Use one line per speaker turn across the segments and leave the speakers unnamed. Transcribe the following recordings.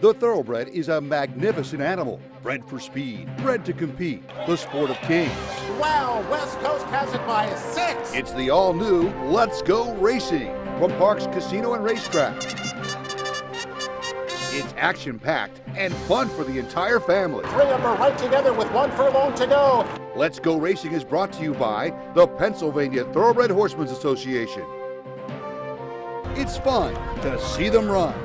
The thoroughbred is a magnificent animal, bred for speed, bred to compete, the sport of kings.
Wow, West Coast has it by 6.
It's the all-new Let's Go Racing from Parks Casino and Racetrack. It's action-packed and fun for the entire family.
3 of them are right together with 1 furlong to go.
Let's Go Racing is brought to you by the Pennsylvania Thoroughbred Horsemen's Association. It's fun to see them run.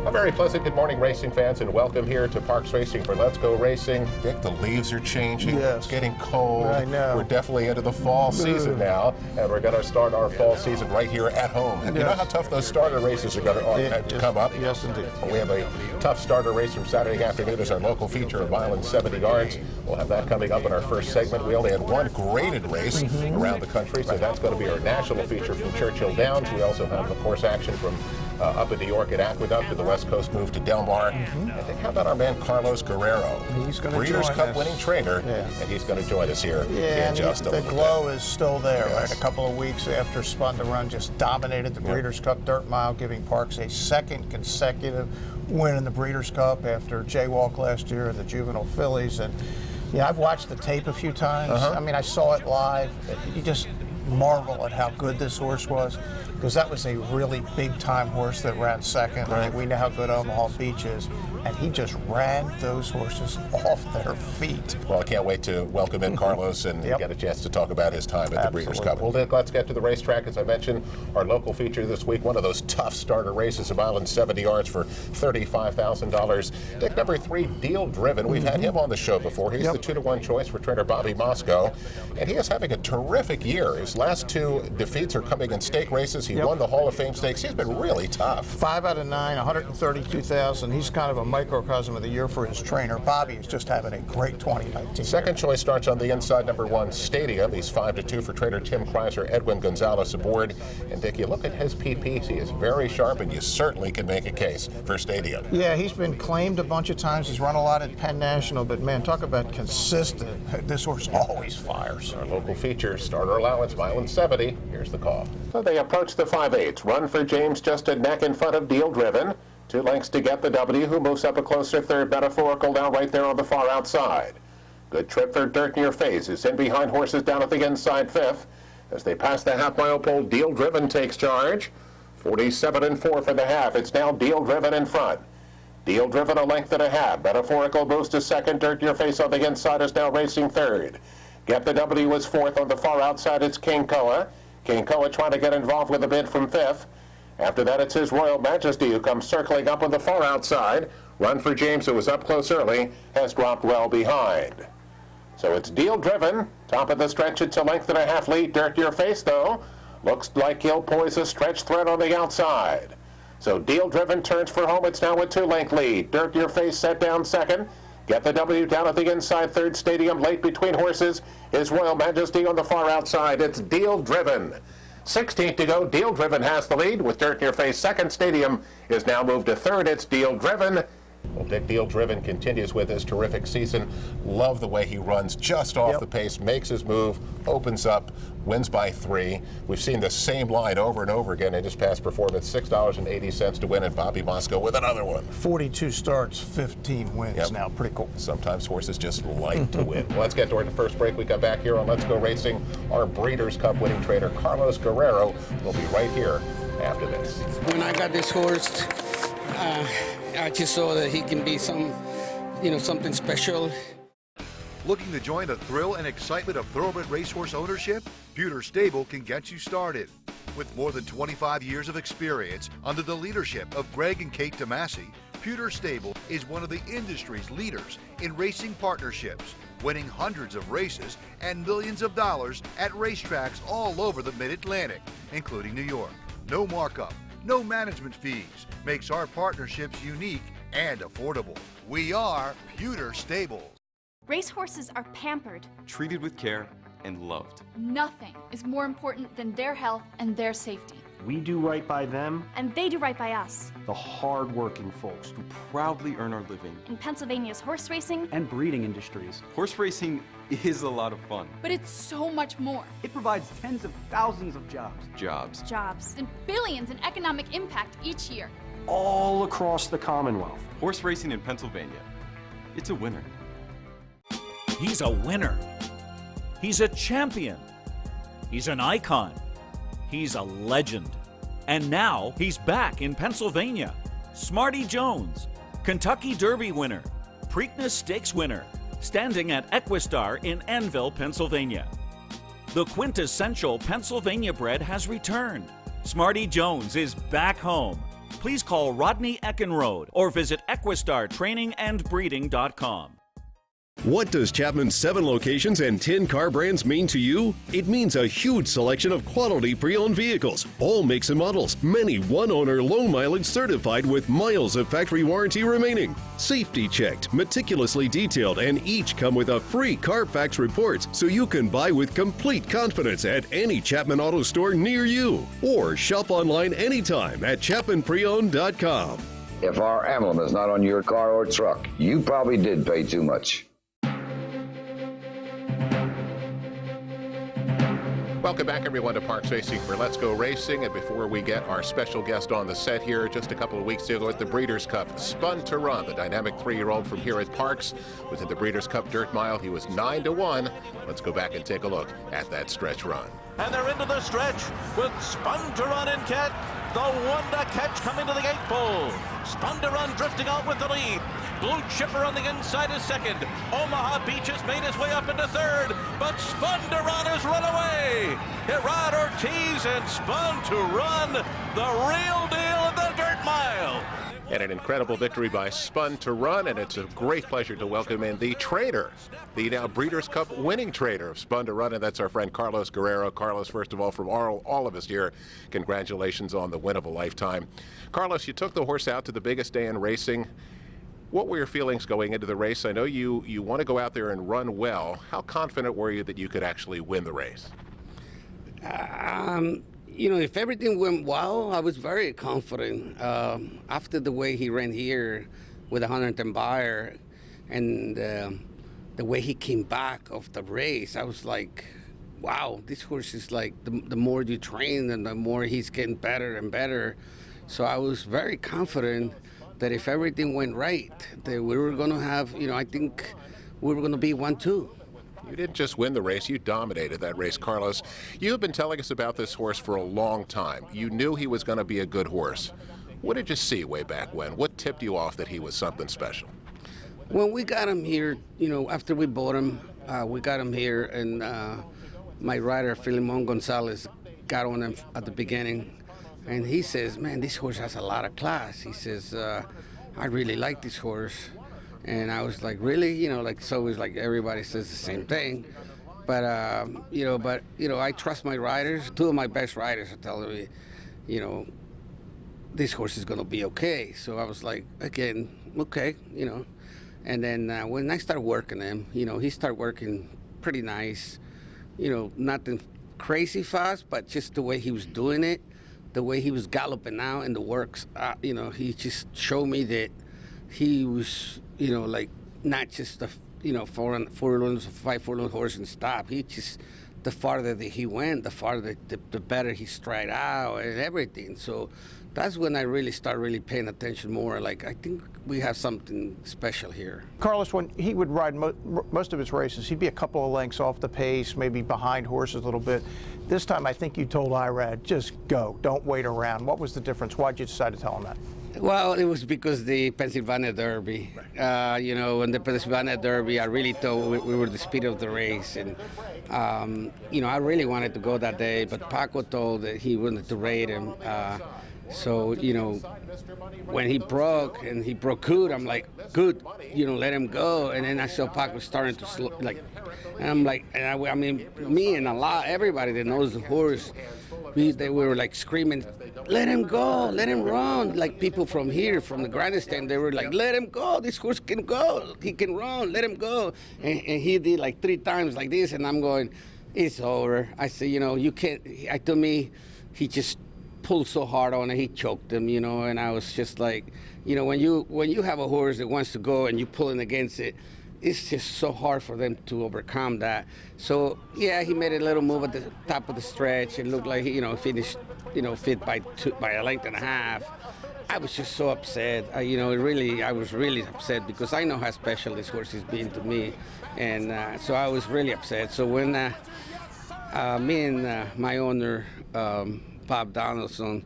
A very pleasant good morning, racing fans, and welcome here to Parks Racing for Let's Go Racing. Dick, the leaves are changing.
Yes.
It's getting cold.
I know.
We're definitely into the fall season now, and we're going to start our fall season right here at home. And you know how tough those starter races are going to come up?
Yes, indeed.
We have a tough starter race from Saturday afternoon as our local feature of mile and 70 yards. We'll have that coming up in our first segment. We only had one graded race around the country, so that's going to be our national feature from Churchill Downs. We also have, of course, action from up in New York at Aqueduct, to the West Coast move to Del Mar. And then how about our man Carlos Guerrero?
He's going to
Breeders'
join
Cup
us.
winning trainer, and he's going to join us here in just a
the
little
glow
bit.
is still there,
Yes.
right? A couple of weeks after Spun to Run just dominated the Breeders' Cup Dirt Mile, giving Parks a second consecutive win in the Breeders' Cup after Jaywalk last year and the Juvenile Fillies. And yeah, I've watched the tape a few times. I mean, I saw it live. You just marvel at how good this horse was, because that was a really big-time horse that ran second.
Right.
We know how good Omaha Beach is, and he just ran those horses off their feet.
Well, I can't wait to welcome in Carlos and get a chance to talk about his time at the Breeders' Cup.
Absolutely.
Well, Dick, let's get to the racetrack. As I mentioned, our local feature this week, one of those tough starter races, a mile and 70 yards for $35,000. Dick, number 3, Deal Driven. We've had him on the show before. He's the 2-to-1 choice for trainer Bobby Moscow, and he is having a terrific year. His last 2 defeats are coming in stake races. He won the Hall of Fame stakes. He's been really tough.
5 out of 9, 132,000. He's kind of a microcosm of the year for his trainer. Bobby is just having a great 2019.
Second choice starts on the inside, number 1, Stadium. He's 5-2 for trainer Tim Kreiser, Edwin Gonzalez aboard. And Dick, you look at his PPs, he is very sharp, and you certainly can make a case for Stadium.
Yeah, he's been claimed a bunch of times. He's run a lot at Penn National, but man, talk about consistent. This horse always fires.
Our local feature, starter allowance, mile and 70. Here's the call. So they approach the 5/8. Run for James, just a neck in front of Deal Driven. 2 lengths to Get the W, who moves up a closer third. Metaphorical now right there on the far outside. Good trip for Dirt in Your Face is in behind horses down at the inside 5th. As they pass the half-mile pole, Deal Driven takes charge. 47-4 for the half. It's now Deal Driven in front. Deal Driven a length and a half. Metaphorical moves to second. Dirt in Your Face on the inside is now racing third. Get the W is 4th. On the far outside, it's King Koa. King Koa trying to get involved with a bid from 5th. After that, it's His Royal Majesty who comes circling up on the far outside. Run for James, who was up close early, has dropped well behind. So it's Deal Driven. Top of the stretch, it's a length and a half lead. Dirt Your Face, though. Looks like he'll poise a stretch thread on the outside. So Deal Driven turns for home. It's now a 2-length lead. Dirt Your Face set down second. Get the W down at the inside third. Stadium late between horses. His Royal Majesty on the far outside. It's Deal Driven. 16th to go. Deal Driven has the lead with Dirt in Your Face second. Stadium is now moved to third. It's Deal Driven. Well, Dick, Deal Driven continues with his terrific season. Love the way he runs just off the pace, makes his move, opens up, wins by 3. We've seen the same line over and over again in his past performance. $6.80 to win, and Bobby Moscow with another one.
42 starts, 15 wins now. Pretty cool.
Sometimes horses just like to win. Well, let's get toward the first break. We come back here on Let's Go Racing. Our Breeders' Cup winning trainer, Carlos Guerrero, will be right here after this.
When I got this horse, I just saw that he can be something special.
Looking to join the thrill and excitement of thoroughbred racehorse ownership? Pewter Stable can get you started. With more than 25 years of experience under the leadership of Greg and Kate DeMasi, Pewter Stable is one of the industry's leaders in racing partnerships, winning hundreds of races and millions of dollars at racetracks all over the Mid-Atlantic, including New York. No markup, no management fees makes our partnerships unique and affordable. We are Pewter Stable.
Racehorses are pampered.
Treated with care and loved.
Nothing is more important than their health and their safety.
We do right by them,
And they do right by us.
the hard-working folks
Who proudly earn our living.
In Pennsylvania's horse racing,
and breeding industries.
Horse racing is a lot of fun.
but it's so much more.
It provides tens of thousands of jobs.
Jobs.
Jobs and billions in economic impact each year.
all across the Commonwealth.
Horse racing in Pennsylvania. It's a winner.
He's a winner. He's a champion. He's an icon. He's a legend. And now he's back in Pennsylvania. Smarty Jones, Kentucky Derby winner, Preakness Stakes winner, standing at Equistar in Annville, Pennsylvania. The quintessential Pennsylvania bred has returned. Smarty Jones is back home. Please call Rodney Eckenrode or visit EquistarTrainingAndBreeding.com.
What does Chapman's 7 locations and 10 car brands mean to you? It means a huge selection of quality pre-owned vehicles, all makes and models, many one-owner low mileage certified with miles of factory warranty remaining. Safety checked, meticulously detailed, and each come with a free Carfax report so you can buy with complete confidence at any Chapman Auto store near you. Or shop online anytime at ChapmanPreowned.com.
If our emblem is not on your car or truck, you probably did pay too much.
Welcome back, everyone, to Parks Racing for Let's Go Racing. And before we get our special guest on the set here, just a couple of weeks ago at the Breeders' Cup, Spun to Run, the dynamic 3-year-old from here at Parks, was in the Breeders' Cup Dirt Mile. He was 9-1. Let's go back and take a look at that stretch run.
And they're into the stretch with Spun to Run in cat. The one to catch coming to the 8th pole. Spun to Run drifting out with the lead. Blue Chipper on the inside is second. Omaha Beach has made his way up into third, but Spun to Run has run away. Gerard Ortiz and Spun to Run, the real deal in the dirt mile.
And an incredible victory by Spun to Run, and it's a great pleasure to welcome in the trainer, the now Breeders' Cup winning trainer of Spun to Run, and that's our friend Carlos Guerrero. Carlos, first of all, from all of us here, congratulations on the win of a lifetime. Carlos, you took the horse out to the biggest day in racing. What were your feelings going into the race? I know you want to go out there and run well. How confident were you that you could actually win the race?
You know, if everything went well, I was very confident. After the way he ran here with a 110 buyer and the way he came back of the race, I was like, wow, this horse is like, the more you train and the more he's getting better and better. So I was very confident that if everything went right, that we were going to have, you know, I think we were going to be 1-2.
You didn't just win the race, you dominated that race, Carlos. You have been telling us about this horse for a long time. You knew he was going to be a good horse. What did you see way back when? What tipped you off that he was something special?
When we got him here, you know, after we bought him, we got him here, and my rider, Filimon Gonzalez, got on him at the beginning. And he says, man, this horse has a lot of class. He says, I really like this horse. And I was like, really? You know, like, it's always like everybody says the same thing. But, I trust my riders. 2 of my best riders are telling me, you know, this horse is going to be okay. So I was like, again, okay, you know. And then when I started working him, you know, he started working pretty nice. You know, nothing crazy fast, but just the way he was doing it. The way he was galloping out in the works, you know, he just showed me that he was, you know, like not just a, you know, 5 furlong horse and stop. He just, the farther that he went, the farther, the better he stride out and everything. So that's when I really started paying attention more. Like, I think we have something special here.
Carlos, when he would ride most of his races, he'd be a couple of lengths off the pace, maybe behind horses a little bit. This time, I think you told Irad, just go, don't wait around. What was the difference? Why'd you decide to tell him that?
Well, it was because the Pennsylvania Derby. You know, in the Pennsylvania Derby, I really thought we were the speed of the race. And, you know, I really wanted to go that day, but Paco told that he wanted to rate him. So, you know, when he broke good, I'm like, good, you know, let him go. And then I saw Paco starting to slow, like, and I'm like, and I mean, me and everybody that knows the horse, they were like screaming, let him go, let him run. Like people from here, from the grandstand, they were like, let him go, this horse can go, he can run, let him go. And he did like 3 times like this, and I'm going, it's over. I said, you know, you can't, to me, he just pulled so hard on it, he choked him, you know, and I was just like, you know, when you have a horse that wants to go and you pulling against it, it's just so hard for them to overcome that. So yeah, he made a little move at the top of the stretch. It looked like he, you know, finished, you know, fit by a length and a half. I was just so upset. I was really upset because I know how special this horse has been to me, and so I was really upset. So when me and my owner, Bob Donaldson,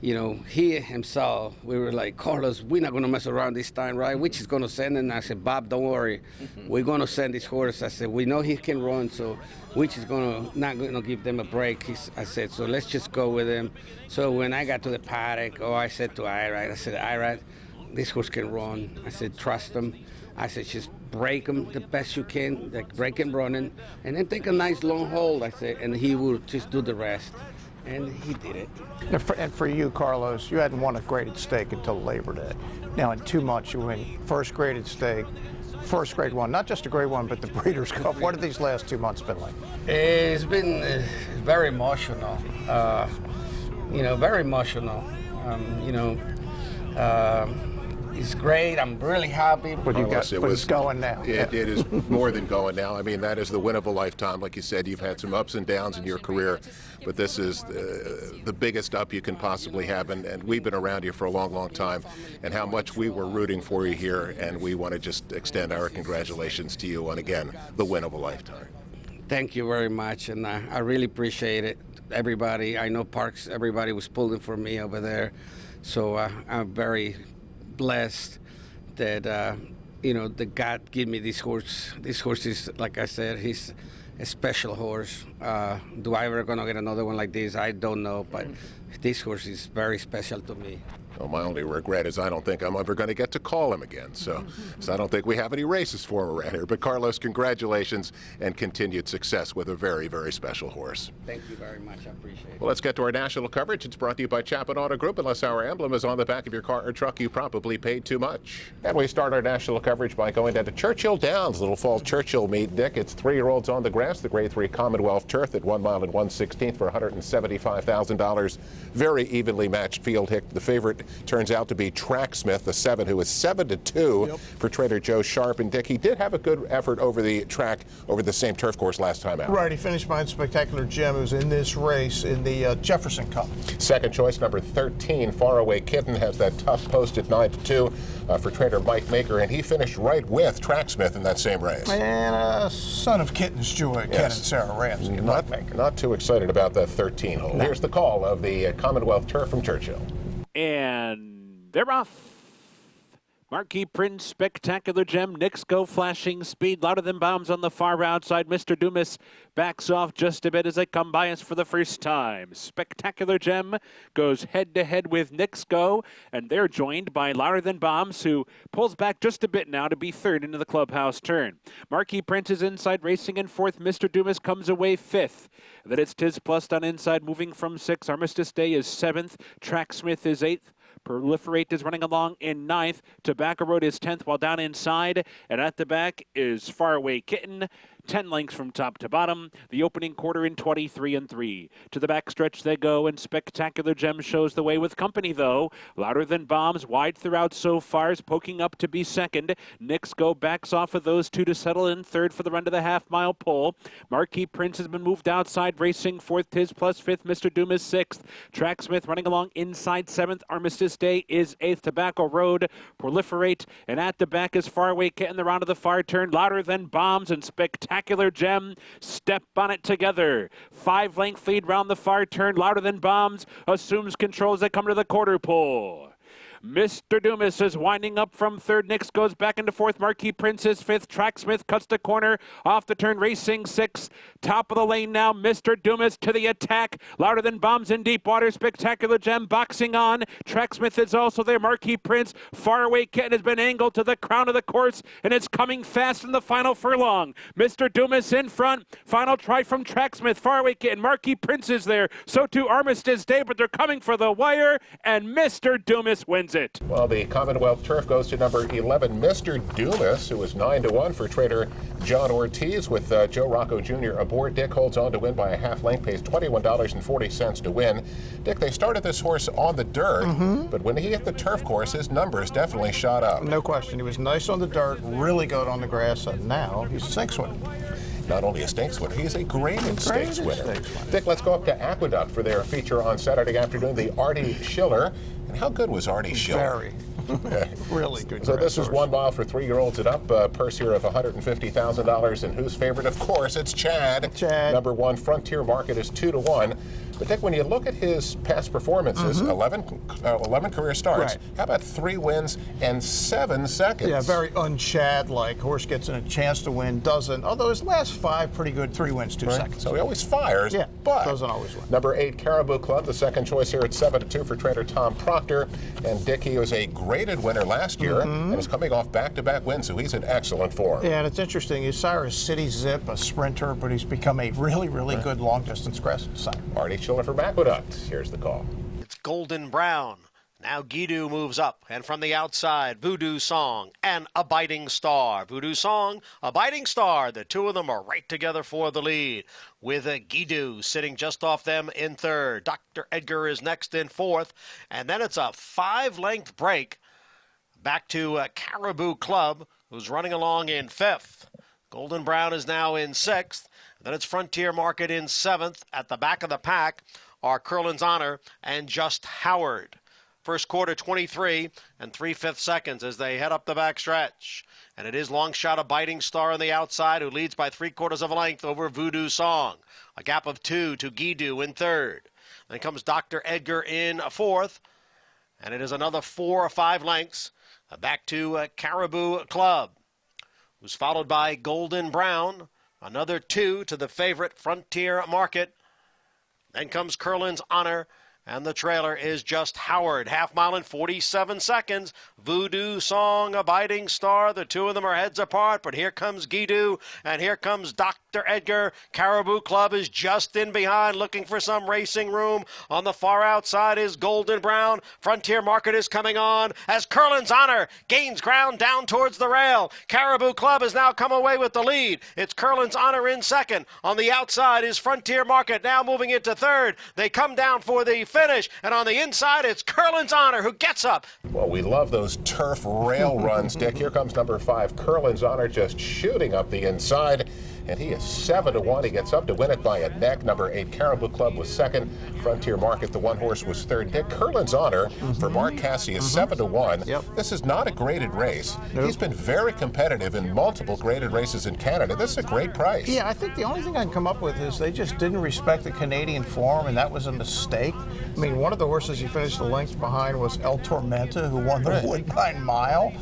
he himself, we were like, Carlos, we're not going to mess around this time, right? We're just going to send him. I said, Bob, don't worry. We're going to send this horse. I said, we know he can run, so we're just not going to give them a break. I said, so let's just go with him. So when I got to the paddock, I said to Irad, Irad, this horse can run. I said, trust him. I said, just break him the best you can, like break him running, and then take a nice long hold, I said, and he will just do the rest. And he did it.
And for you, Carlos, you hadn't won a graded stake until Labor Day. Now in 2 months you win first graded stake, first grade one, not just a grade one, but the Breeders' Cup. What have these last 2 months been like?
It's been very emotional, very emotional. It's great. I'm really happy.
But it's going now.
It is more than going now. I mean, that is the win of a lifetime. Like you said, you've had some ups and downs in your career, but this is the biggest up you can possibly have. And we've been around you for a long, long time, and how much we were rooting for you here. And we want to just extend our congratulations to you on, again, the win of a lifetime.
Thank you very much, and I really appreciate it. Everybody, I know Parks, everybody was pulling for me over there, so I'm very blessed that that God gave me this horse. This horse is, like I said, he's a special horse. Do I ever gonna get another one like this? I don't know, but this horse is very special to me.
Well, my only regret is I don't think I'm ever going to get to call him again. So I don't think we have any races for him around here. But Carlos, congratulations and continued success with a very, very special horse.
Thank you very much. I appreciate it.
Well, let's get to our national coverage. It's brought to you by Chapman Auto Group. Unless our emblem is on the back of your car or truck, you probably paid too much. And we start our national coverage by going down to Churchill Downs, Little Falls Churchill meet, Dick. It's 3-year-olds on the grass, the Grade 3 Commonwealth Turf at 1 mile and 1/16 for $175,000. Very evenly matched field. Hick, the favorite, turns out to be Tracksmith, the 7, who is 7-2 for Trader Joe Sharp. And Dick, he did have a good effort over the track, over the same turf course last time out.
Right, he finished behind Spectacular Gem, who's in this race in the Jefferson Cup.
Second choice, number 13, Faraway Kitten, has that tough post at 9-2 for Trader Mike Maker, and he finished right with Tracksmith in that same race.
And son of Kitten's Joy, Ken and Sarah Ramsey.
Not too excited about that 13 hole. Here's the call of the Commonwealth Turf from Churchill.
And they're off. Marquis Prince, Spectacular Gem, Knicks Go, flashing speed, louder than bombs on the far outside. Mr. Dumas backs off just a bit as they come by us for the first time. Spectacular Gem goes head-to-head with Knicks Go, and they're joined by Louder Than Bombs, who pulls back just a bit now to be third into the clubhouse turn. Marquis Prince is inside, racing in fourth. Mr. Dumas comes away fifth. Then it's Tiz Plus on inside, moving from 6. Armistice Day is 7th. Tracksmith is 8th. Proliferate is running along in 9th. Tobacco Road is 10th, while down inside and at the back is Faraway Kitten. 10 lengths from top to bottom. The opening quarter in 23-3. To the backstretch they go, and Spectacular Gem shows the way with company, though. Louder Than Bombs, wide throughout so far, is poking up to be second. Knicks Go backs off of those two to settle in third for the run to the half-mile pole. Marquis Prince has been moved outside, racing fourth. Tiz Plus 5th. Mr. Dumas 6th. Tracksmith running along inside 7th. Armistice Day is 8th. Tobacco Road, Proliferate, and at the back is Faraway Kitten. They're onto the far turn. Louder Than Bombs and Spectacular Gem step on it together. 5-length lead round the far turn. Louder Than Bombs assumes control as they come to the quarter pole. Mr. Dumas is winding up from third. Knicks goes back into fourth. Marquis Prince is 5th. Tracksmith cuts the corner. Off the turn, racing 6th. Top of the lane now. Mr. Dumas to the attack. Louder Than Bombs in deep water. Spectacular Gem boxing on. Tracksmith is also there. Marquis Prince. Faraway Kitten has been angled to the crown of the course, and it's coming fast in the final furlong. Mr. Dumas in front. Final try from Tracksmith. Faraway Kitten. Marquis Prince is there. So too Armistice Day, but they're coming for the wire, and Mr. Dumas wins it.
Well, the Commonwealth Turf goes to number 11, Mr. Dumas, who is 9-1 for Trader John Ortiz, with Joe Rocco Jr. aboard. Dick holds on to win by a half length, pays $21.40 to win. Dick, they started this horse on the dirt, but when he hit the turf course, his numbers definitely shot up.
No question. He was nice on the dirt, really good on the grass, and now he's a 6 winner.
not only a stakes winner, he's a graded stakes winner. Dick, let's go up to Aqueduct for their feature on Saturday afternoon, the Artie Schiller. And how good was Artie Schiller?
Very. Really good.
So this is 1 mile for 3-year-olds and up. Purse here of $150,000. And who's favorite? Of course, it's Chad. Number 1, Frontier Market is 2-1. But Dick, when you look at his past performances, 11 career starts. How about 3 wins and 7 seconds?
Yeah, very un-Chad-like. Horse gets a chance to win, doesn't. Although his last 5 pretty good, 3 wins, 2 seconds.
So he always fires, but
doesn't always win.
Number 8, Caribou Club, the second choice here at 7-2 for trainer Tom Proctor. And Dick, he was a graded winner last year and is coming off back-to-back wins, so he's in excellent form.
Yeah, and it's interesting. He's Cyrus City Zip, a sprinter, but he's become a really, really good long-distance grass sire.
Artie Schiller from Aqueduct. Here's the call.
It's Golden Brown. Now Guido moves up, and from the outside, Voodoo Song and Abiding Star. Voodoo Song, Abiding Star, the two of them are right together for the lead, with Guido sitting just off them in third. Dr. Edgar is next in fourth, and then it's a 5-length break back to Caribou Club, who's running along in fifth. Golden Brown is now in sixth. Then it's Frontier Market in seventh. At the back of the pack are Curlin's Honor and Just Howard. First quarter 23 and 3/5 seconds as they head up the back stretch. And it is long shot Abiding Star on the outside, who leads by 3/4 of a length over Voodoo Song. A gap of 2 to Guido in third. Then comes Dr. Edgar in fourth. And it is another 4 or 5 lengths back to Caribou Club, who's followed by Golden Brown. Another 2 to the favorite Frontier Market. Then comes Curlin's Honor, and the trailer is Just Howard. 1/2 mile in 47 seconds. Voodoo Song, Abiding Star. The two of them are heads apart, but here comes Guido, and here comes Dr. Edgar. Caribou Club is just in behind, looking for some racing room. On the far outside is Golden Brown. Frontier Market is coming on as Curlin's Honor gains ground down towards the rail. Caribou Club has now come away with the lead. It's Curlin's Honor in second. On the outside is Frontier Market, now moving into third. They come down for the finish, and on the inside it's Curlin's Honor who gets up.
Well, we love those turf rail runs, Dick. Here comes number 5, Curlin's Honor, just shooting up the inside. And he is 7-1. He gets up to win it by a neck. Number 8, Caribou Club was second. Frontier Market, the one horse, was third. Dick, Curlin's Honor for Mark Cassidy is 7-1. This is not a graded race. He's been very competitive in multiple graded races in Canada. This is a great price.
Yeah, I think the only thing I can come up with is they just didn't respect the Canadian form, and that was a mistake. I mean, one of the horses he finished the length behind was El Tormenta, who won the Woodbine Mile.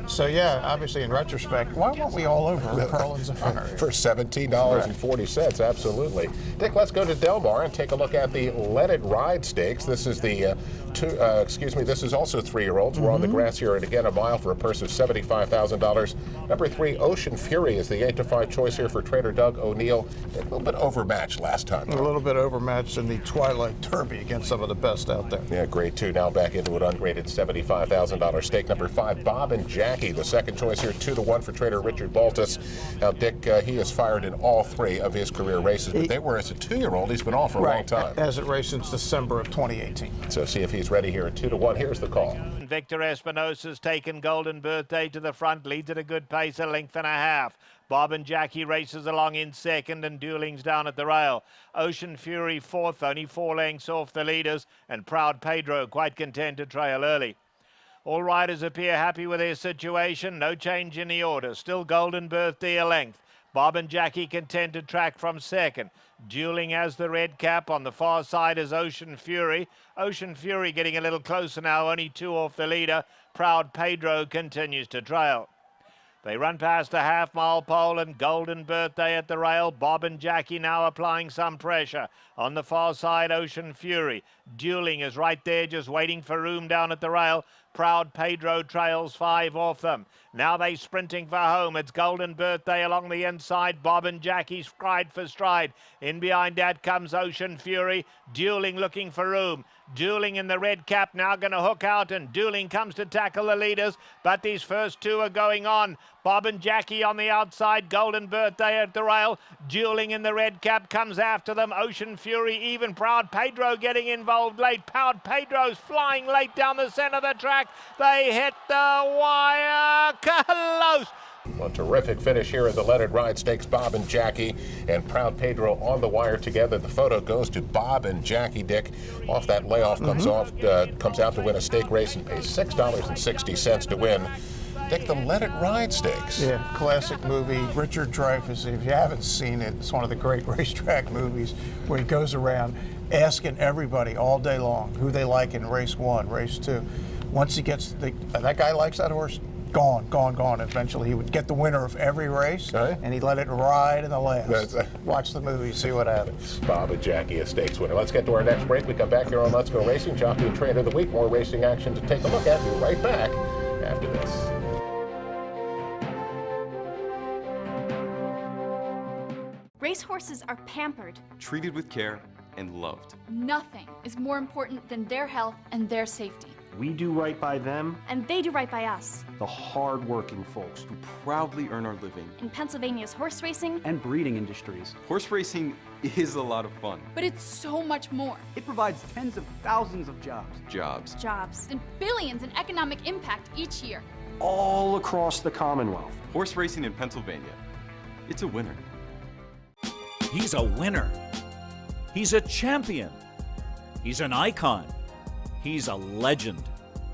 So, yeah, obviously, in retrospect, why weren't we all over Curlin's Honor?
For $17.40, absolutely. Dick, let's go to Del Mar and take a look at the Let It Ride Stakes. This is the this is also 3-year-olds. We're on the grass here, and again, a mile for a purse of $75,000. Number 3, Ocean Fury is the 8-5 choice here for trainer Doug O'Neill. A little bit overmatched last time.
A little bit overmatched in the Twilight Derby against some of the best out there.
Yeah, grade 2 now back into an ungraded $75,000 stake. Number 5, Bob and Jackie, the second choice here, 2-1 for trainer Richard Baltus. Now, Dick, he has fired in all 3 of his career races, but they were as a 2-year-old. He's been off for a long time.
As it raced since December of 2018.
So see if he's ready here at 2-1. Here's the call.
Victor Espinosa's taken Golden Birthday to the front, leads at a good pace, a length and a half. Bob and Jackie races along in second, and Dueling's down at the rail. Ocean Fury fourth, only 4 lengths off the leaders, and Proud Pedro quite content to trail early. All riders appear happy with their situation. No change in the order. Still Golden Birthday a length. Bob and Jackie content to track from second. Dueling as the red cap. On the far side is Ocean Fury. Ocean Fury getting a little closer now, only 2 off the leader. Proud Pedro continues to trail. They run past a half-mile pole, and Golden Birthday at the rail. Bob and Jackie now applying some pressure. On the far side, Ocean Fury. Dueling is right there, just waiting for room down at the rail. Proud Pedro trails 5 off them. Now they sprinting for home. It's Golden Birthday along the inside. Bob and Jackie stride for stride. In behind that comes Ocean Fury. Dueling looking for room. Dueling in the red cap now going to hook out, and Dueling comes to tackle the leaders, but these first 2 are going on. Bob and Jackie on the outside. Golden Birthday at the rail. Dueling in the red cap comes after them. Ocean Fury even. Proud Pedro getting involved late. Proud Pedro's flying late down the center of the track. They hit the wire. Close.
Well, terrific finish here at the Let It Ride Stakes. Bob and Jackie and Proud Pedro on the wire together. The photo goes to Bob and Jackie. Dick, off that layoff, comes out to win a stake race and pays $6.60 to win. Dick, the Let It Ride Stakes.
Yeah, classic movie. Richard Dreyfuss, if you haven't seen it, it's one of the great racetrack movies where he goes around asking everybody all day long who they like in race 1, race 2. Once he gets, that guy likes that horse, gone. Eventually he would get the winner of every race, and he let it ride in the last. Watch the movie, see what happens.
Bob and Jackie, a stakes winner. Let's get to our next break. We come back here on Let's Go Racing. Jockey and Trainer of the Week. More racing action to take a look at. We'll be right back after this.
Racehorses are pampered.
Treated with care and loved.
Nothing is more important than their health and their safety.
We do right by them.
And they do right by us.
The hard-working folks
who proudly earn our living.
In Pennsylvania's horse racing
and breeding industries.
Horse racing is a lot of fun.
But it's so much more.
It provides tens of thousands of jobs.
Jobs. And billions in economic impact each year.
All across the Commonwealth.
Horse racing in Pennsylvania. It's a winner.
He's a winner. He's a champion. He's an icon. He's a legend.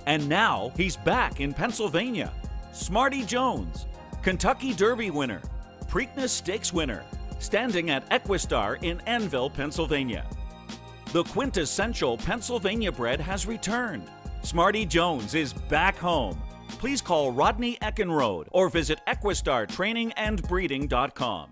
And now he's back in Pennsylvania. Smarty Jones, Kentucky Derby winner, Preakness Stakes winner, standing at Equistar in Annville, Pennsylvania. The quintessential Pennsylvania bred has returned. Smarty Jones is back home. Please call Rodney Eckenrode or visit EquistarTrainingAndBreeding.com.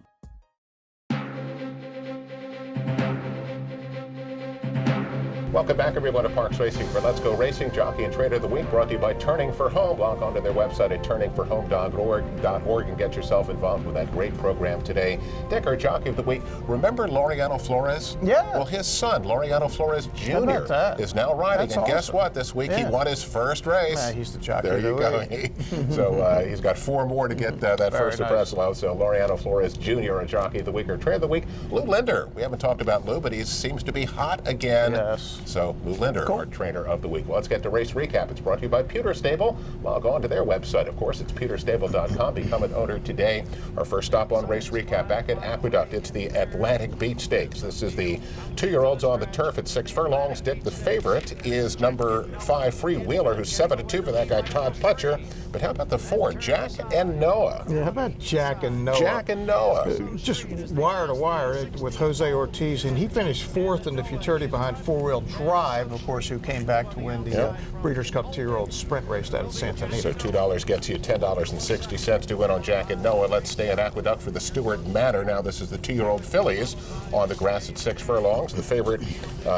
Welcome back, everyone, to Parks Racing for Let's Go Racing. Jockey and Trainer of the Week brought to you by Turning for Home. Log on to their website at turningforhome.org and get yourself involved with that great program today. Dick, our Jockey of the Week. Remember Laureano Flores?
Yeah.
Well, his son, Laureano Flores Jr., is now riding. And guess what? This week he won his first race.
Yeah, he's the Jockey
there
of the
Week. So he's got 4 more to get that first impress allowed. So Laureano Flores Jr., our Jockey of the Week, or Trainer of the Week. Lou Linder. We haven't talked about Lou, but he seems to be hot again.
Yes.
So Lou Linder, our Trainer of the Week. Well, let's get to Race Recap. It's brought to you by Pewter Stable. Log on to their website. Of course, it's pewterstable.com. Become an owner today. Our first stop on Race Recap back at Aqueduct. It's the Atlantic Beach Stakes. This is the 2-year-olds on the turf at 6 furlongs. Dick, the favorite, is number 5, Free Wheeler, who's 7-2 for that guy, Todd Pletcher. But how about the 4, Jack and Noah?
Yeah, how about Jack and Noah?
Jack and Noah.
Just wire to wire with Jose Ortiz, and he finished 4th in the futurity behind 4-wheel drive, of course, who came back to win the Breeders' Cup 2-year-old sprint race down at Santa Anita.
So $2 gets you $10.60 to win on Jack and Noah. Let's stay at Aqueduct for the Stewart Manor. Now this is the 2-year-old fillies on the grass at 6 furlongs. The favorite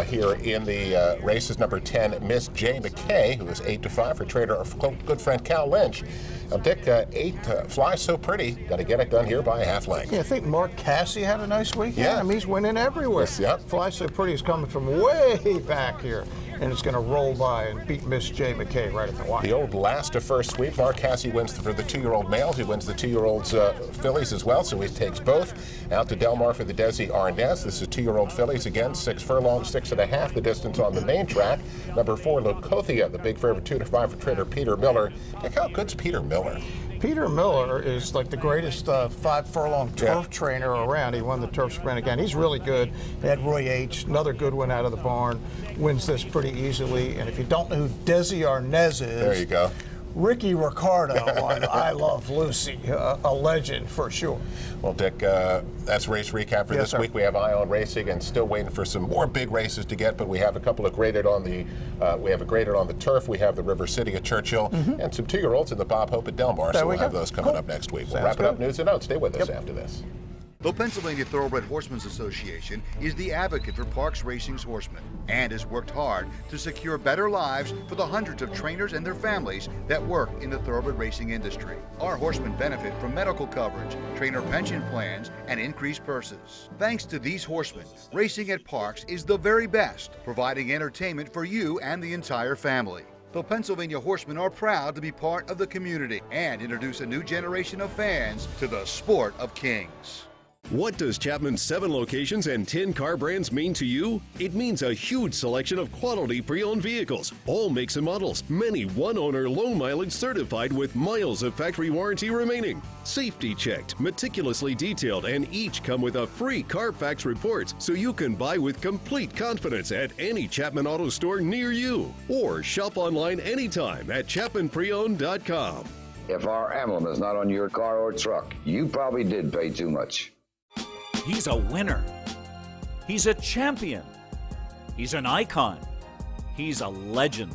here in the race is number 10, Miss J. McKay, who is 8-5 for trader of good friend Cal Lynch. Now, Dick, 8 flies so pretty. Got to get it done here by a half length.
Yeah, I think Mark Cassie had a nice weekend.
Yeah.
I mean, he's winning everywhere.
Yes,
Fly So Pretty is coming from way back here, and it's going to roll by and beat Miss J. McKay right at the wire.
The old last to first sweep. Mark Cassie wins for the 2-year-old males. He wins the 2-year-olds fillies as well, so he takes both. Out to Del Mar for the Desi Arnaz. This is 2-year-old fillies again, 6 furlongs, 6.5 the distance on the main track. Number 4, Locothia, the big favorite, 2-5 for trader Peter Miller. Dick, how good's Peter Miller?
Peter Miller is like the greatest 5-furlong turf trainer around. He won the turf sprint again. He's really good. He had Roy H., another good one out of the barn, wins this pretty easily. And if you don't know who Desi Arnaz is,
there you go.
Ricky Ricardo on I Love Lucy, a legend for sure.
Well, Dick, that's Race Recap for this week. We have Eye on Racing and still waiting for some more big races to get, but we have a couple of graded on the turf. We have the River City at Churchill and some 2-year-olds in the Bob Hope at Del Mar, so we'll have those coming up next week. We'll wrap it up. News and notes. Stay with us after this.
The Pennsylvania Thoroughbred Horsemen's Association is the advocate for Parks Racing's horsemen and has worked hard to secure better lives for the hundreds of trainers and their families that work in the thoroughbred racing industry. Our horsemen benefit from medical coverage, trainer pension plans, and increased purses. Thanks to these horsemen, racing at Parks is the very best, providing entertainment for you and the entire family. The Pennsylvania Horsemen are proud to be part of the community and introduce a new generation of fans to the sport of kings.
What does Chapman's 7 locations and 10 car brands mean to you? It means a huge selection of quality pre-owned vehicles, all makes and models, many one-owner low mileage certified with miles of factory warranty remaining. Safety checked, meticulously detailed, and each come with a free Carfax report so you can buy with complete confidence at any Chapman Auto store near you. Or shop online anytime at ChapmanPreowned.com.
If our emblem is not on your car or truck, you probably did pay too much.
He's a winner. He's a champion. He's an icon. He's a legend.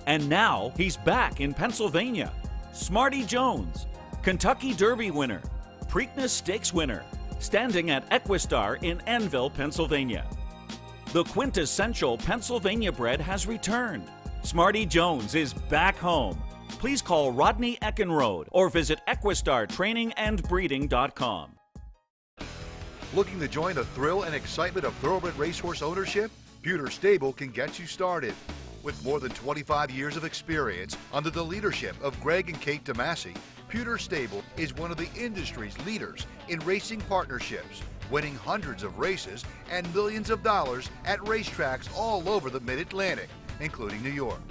And now he's back in Pennsylvania. Smarty Jones, Kentucky Derby winner, Preakness Stakes winner, standing at Equistar in Annville, Pennsylvania. The quintessential Pennsylvania bred has returned. Smarty Jones is back home. Please call Rodney Eckenrode or visit EquistarTrainingAndBreeding.com.
Looking to join the thrill and excitement of thoroughbred racehorse ownership? Pewter Stable can get you started. With more than 25 years of experience under the leadership of Greg and Kate DeMasi, Pewter Stable is one of the industry's leaders in racing partnerships, winning hundreds of races and millions of dollars at racetracks all over the Mid-Atlantic, including New York.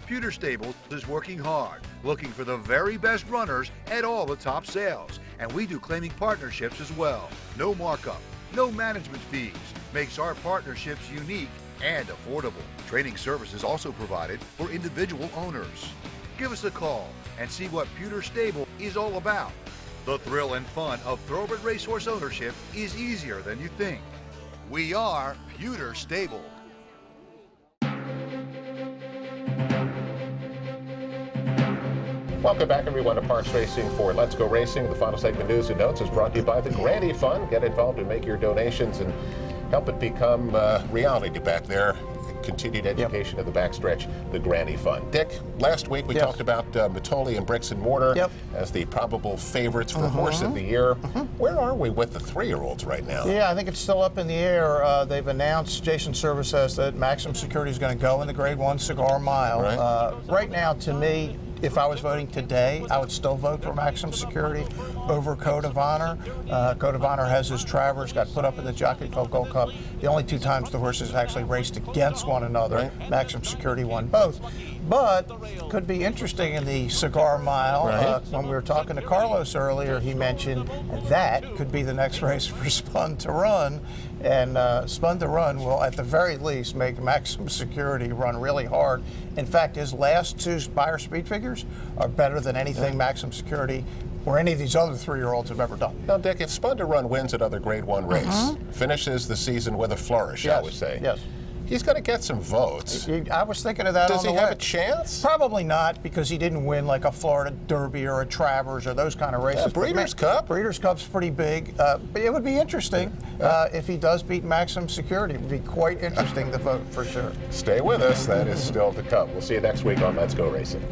Pewter Stable is working hard, looking for the very best runners at all the top sales, and we do claiming partnerships as well. No markup, no management fees, makes our partnerships unique and affordable. Training services also provided for individual owners. Give us a call and see what Pewter Stable is all about. The thrill and fun of thoroughbred racehorse ownership is easier than you think. We are Pewter Stable.
Welcome back, everyone, to Parks Racing for Let's Go Racing. The final segment news and notes is brought to you by the Granny Fund. Get involved and make your donations and help it become reality back there. Continued education of the backstretch, the Granny Fund. Dick, last week we talked about Matoli and Bricks and Mortar as the probable favorites for Horse of the Year. Where are we with the 3-year-olds right now?
Yeah, I think it's still up in the air. They've announced, Jason Servis says that Maximum Security is going to go in the Grade 1 Cigar Mile. Right now, to me, if I was voting today, I would still vote for Maximum Security over Code of Honor. Code of Honor has his Travers, got put up in the Jockey Club Gold Cup. The only 2 times the horses actually raced against one another. Maximum Security won both. But could be interesting in the Cigar Mile. When we were talking to Carlos earlier, he mentioned that could be the next race for Spun to Run. And Spun to Run will, at the very least, make Maximum Security run really hard. In fact, his last 2 Buyer Speed figures are better than anything Maximum Security or any of these other 3-year-olds have ever done.
Now, Dick, if Spun to Run wins another Grade 1 race, finishes the season with a flourish, I would say. He's going to get some votes.
I was thinking of that.
Does he have a chance?
Probably not, because he didn't win like a Florida Derby or a Travers or those kind of races.
Breeders' Cup.
Breeders' Cup's pretty big. But it would be interesting if he does beat Maximum Security. It would be quite interesting to vote for sure.
Stay with us. That is still to come. We'll see you next week on Let's Go Racing.